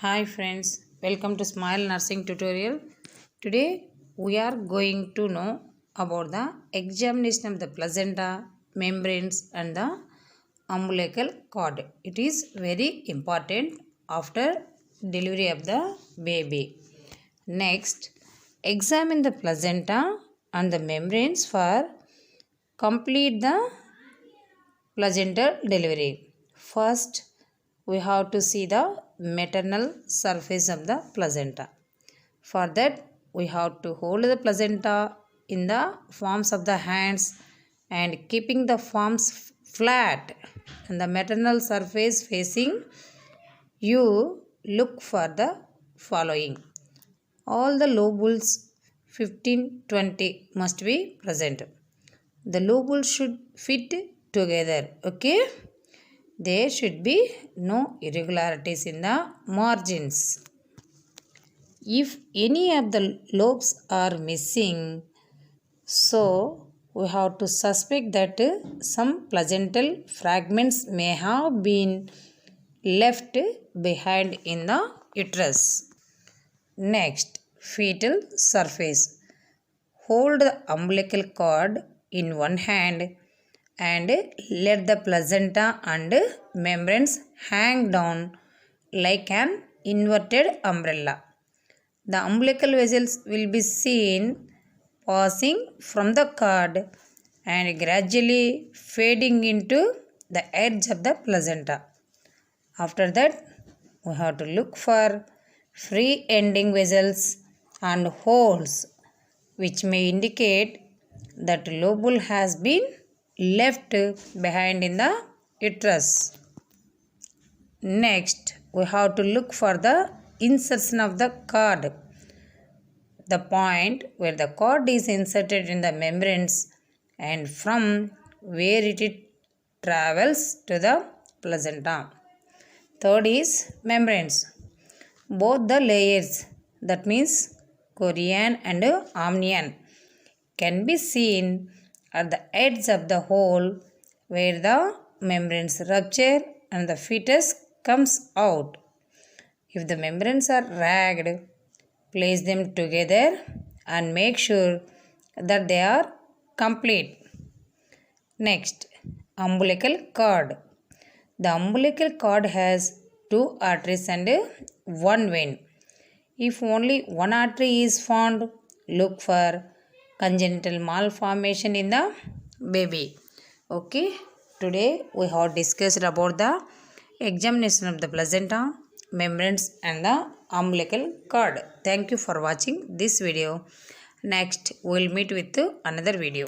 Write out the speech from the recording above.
Hi friends, welcome to Smile Nursing Tutorial. Today we are going to know about the examination of the placenta, membranes and the umbilical cord. It is very important after delivery of the baby. Next, examine the placenta and the membranes for complete the placental delivery. First, we have to see the maternal surface of the placenta. For that, we have to hold the placenta in the palms of the hands and keeping the palms flat and the maternal surface facing you. Look for the following. All the lobules 15-20 must be present. The lobules should fit together. Okay, there should be no irregularities in the margins. If any of the lobes are missing, so we have to suspect that some placental fragments may have been left behind in the uterus. Next, fetal surface. Hold the umbilical cord in one hand and let the placenta and membranes hang down like an inverted umbrella. The umbilical vessels will be seen passing from the cord and gradually fading into the edge of the placenta. After that, we have to look for free ending vessels and holes which may indicate that lobule has been left behind in the uterus. Next, we have to look for the insertion of the cord. The point where the cord is inserted in the membranes and from where it travels to the placenta. Third is membranes. Both the layers, that means chorion and amnion, can be seen at the edge of the hole where the membranes rupture and the fetus comes out. If the membranes are ragged, place them together and make sure that they are complete. Next, umbilical cord. The umbilical cord has two arteries and one vein. If only one artery is found, look for congenital malformation in the baby. Okay, today we have discussed about the examination of the placenta, membranes and the umbilical cord. Thank you for watching this video. Next, we will meet with another video.